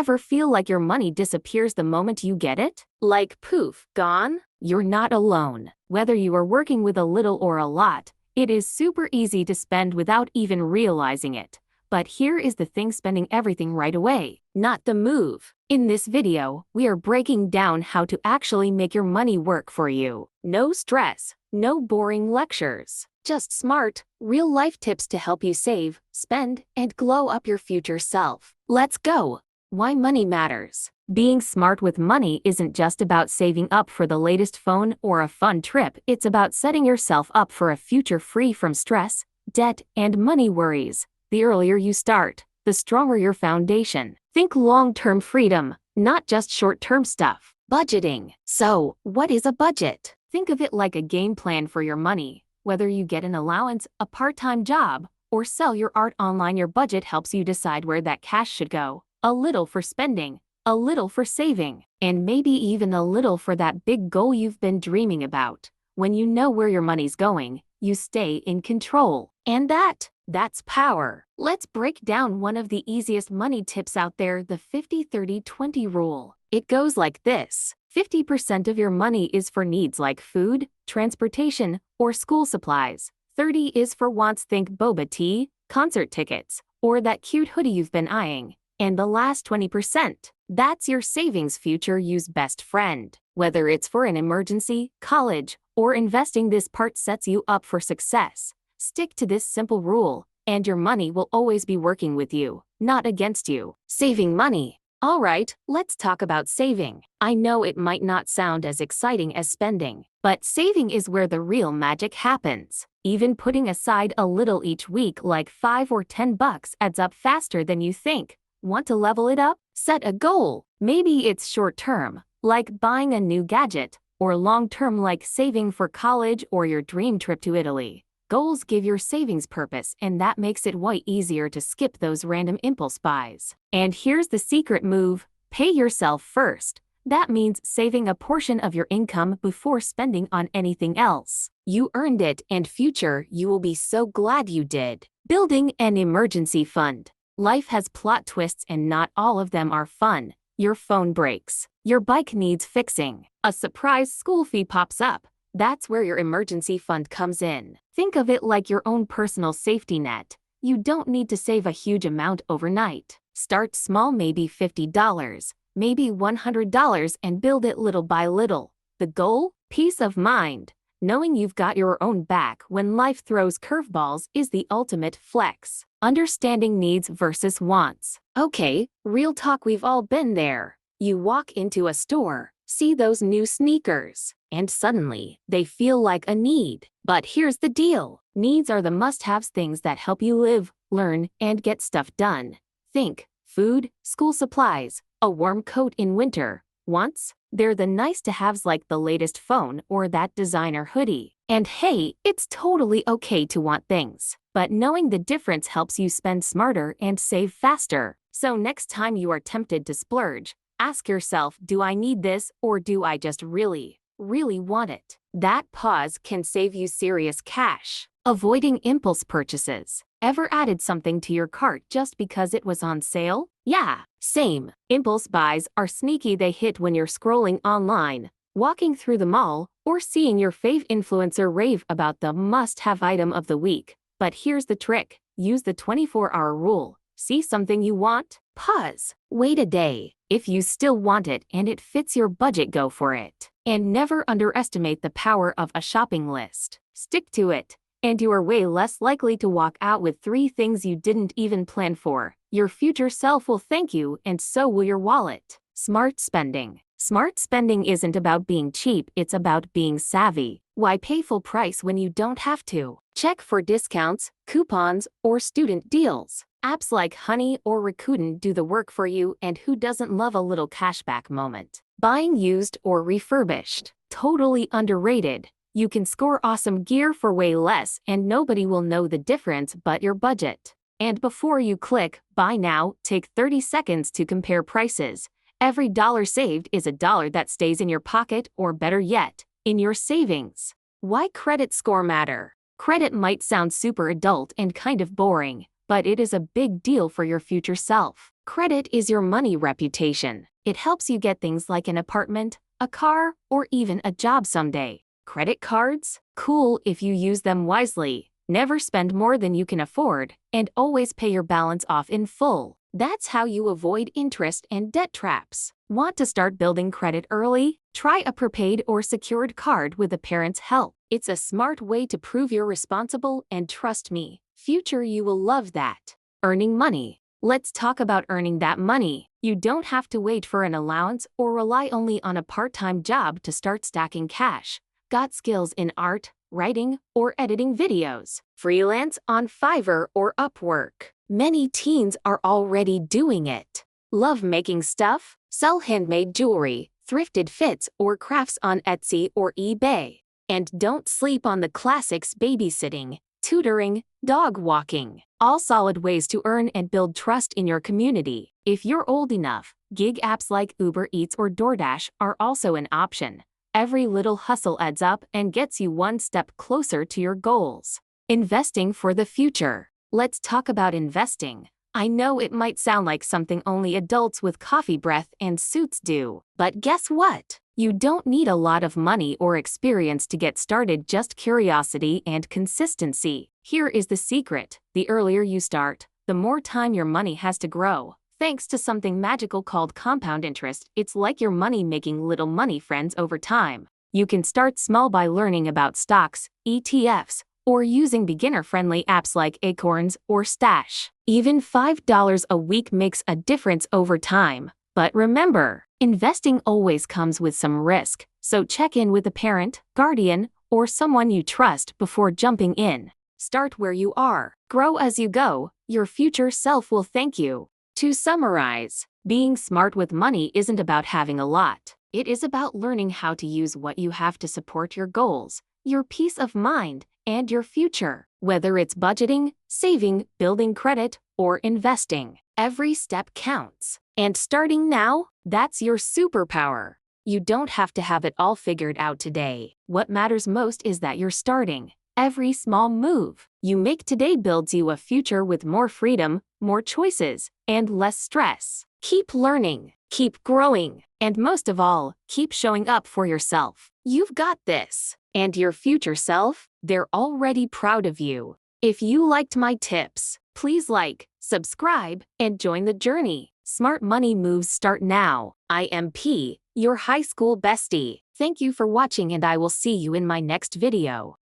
Ever feel like your money disappears the moment you get it? Like poof, gone? You're not alone. Whether you are working with a little or a lot, it is super easy to spend without even realizing it. But here is the thing: spending everything right away, not the move. In this video, we are breaking down how to actually make your money work for you. No stress, no boring lectures. Just smart, real-life tips to help you save, spend, and glow up your future self. Let's go! Why money matters. Being smart with money isn't just about saving up for the latest phone or a fun trip. It's about setting yourself up for a future free from stress, debt, and money worries. The earlier you start, the stronger your foundation. Think long-term freedom, not just short-term stuff. Budgeting. So, what is a budget? Think of it like a game plan for your money. Whether you get an allowance, a part-time job, or sell your art online, your budget helps you decide where that cash should go. A little for spending, a little for saving, and maybe even a little for that big goal you've been dreaming about. When you know where your money's going, you stay in control. And that's power. Let's break down one of the easiest money tips out there, the 50-30-20 rule. It goes like this. 50% of your money is for needs like food, transportation, or school supplies. 30 is for wants, think boba tea, concert tickets, or that cute hoodie you've been eyeing. And the last 20%, that's your savings, future you's best friend. Whether it's for an emergency, college, or investing, this part sets you up for success. Stick to this simple rule, and your money will always be working with you, not against you. Saving money. Alright, let's talk about saving. I know it might not sound as exciting as spending, but saving is where the real magic happens. Even putting aside a little each week, like $5 or $10, adds up faster than you think. Want to level it up? Set a goal. Maybe it's short-term, like buying a new gadget, or long-term, like saving for college or your dream trip to Italy. Goals give your savings purpose, and that makes it way easier to skip those random impulse buys. And here's the secret move: pay yourself first. That means saving a portion of your income before spending on anything else. You earned it, and future you will be so glad you did. Building an emergency fund. Life has plot twists, and not all of them are fun. Your phone breaks. Your bike needs fixing. A surprise school fee pops up. That's where your emergency fund comes in. Think of it like your own personal safety net. You don't need to save a huge amount overnight. Start small, maybe $50, maybe $100, and build it little by little. The goal? Peace of mind. Knowing you've got your own back when life throws curveballs is the ultimate flex. Understanding needs versus wants. Okay, real talk, we've all been there. You walk into a store, see those new sneakers, and suddenly, they feel like a need. But here's the deal. Needs are the must-haves, things that help you live, learn, and get stuff done. Think food, school supplies, a warm coat in winter. Wants? They're the nice-to-haves, like the latest phone or that designer hoodie. And hey, it's totally okay to want things. But knowing the difference helps you spend smarter and save faster. So next time you are tempted to splurge, ask yourself, do I need this, or do I just really want it? That pause can save you serious cash. Avoiding impulse purchases. Ever added something to your cart just because it was on sale? Yeah, same. Impulse buys are sneaky. They hit when you're scrolling online, walking through the mall, or seeing your fave influencer rave about the must-have item of the week. But here's the trick. Use the 24-hour rule. See something you want? Pause. Wait a day. If you still want it and it fits your budget, go for it. And never underestimate the power of a shopping list. Stick to it, and you are way less likely to walk out with 3 things you didn't even plan for. Your future self will thank you, and so will your wallet. Smart spending. Smart spending isn't about being cheap, it's about being savvy. Why pay full price when you don't have to? Check for discounts, coupons, or student deals. Apps like Honey or Rakuten do the work for you, and who doesn't love a little cashback moment? Buying used or refurbished. Totally underrated. You can score awesome gear for way less, and nobody will know the difference but your budget. And before you click buy now, take 30 seconds to compare prices. Every dollar saved is a dollar that stays in your pocket, or better yet, in your savings. Why credit score matter? Credit might sound super adult and kind of boring, but it is a big deal for your future self. Credit is your money reputation. It helps you get things like an apartment, a car, or even a job someday. Credit cards? Cool if you use them wisely. Never spend more than you can afford, and always pay your balance off in full. That's how you avoid interest and debt traps. Want to start building credit early? Try a prepaid or secured card with a parent's help. It's a smart way to prove you're responsible, and trust me, future you will love that. Earning money. Let's talk about earning that money. You don't have to wait for an allowance or rely only on a part-time job to start stacking cash. Got skills in art, writing, or editing videos? Freelance on Fiverr or Upwork. Many teens are already doing it. Love making stuff? Sell handmade jewelry, thrifted fits, or crafts on Etsy or eBay. And don't sleep on the classics: babysitting, tutoring, dog walking. All solid ways to earn and build trust in your community. If you're old enough, gig apps like Uber Eats or DoorDash are also an option. Every little hustle adds up and gets you one step closer to your goals. Investing for the future. Let's talk about investing. I know it might sound like something only adults with coffee breath and suits do, but guess what? You don't need a lot of money or experience to get started, just curiosity and consistency. Here is the secret: the earlier you start, the more time your money has to grow. Thanks to something magical called compound interest, it's like your money making little money friends over time. You can start small by learning about stocks, ETFs, or using beginner-friendly apps like Acorns or Stash. Even $5 a week makes a difference over time. But remember, investing always comes with some risk, so check in with a parent, guardian, or someone you trust before jumping in. Start where you are. Grow as you go. Your future self will thank you. To summarize, being smart with money isn't about having a lot. It is about learning how to use what you have to support your goals, your peace of mind, and your future. Whether it's budgeting, saving, building credit, or investing, every step counts. And starting now, that's your superpower. You don't have to have it all figured out today. What matters most is that you're starting. Every small move you make today builds you a future with more freedom, more choices, and less stress. Keep learning, keep growing, and most of all, keep showing up for yourself. You've got this. And your future self, they're already proud of you. If you liked my tips, please like, subscribe, and join the journey. Smart money moves start now. I am P, your high school bestie. Thank you for watching, and I will see you in my next video.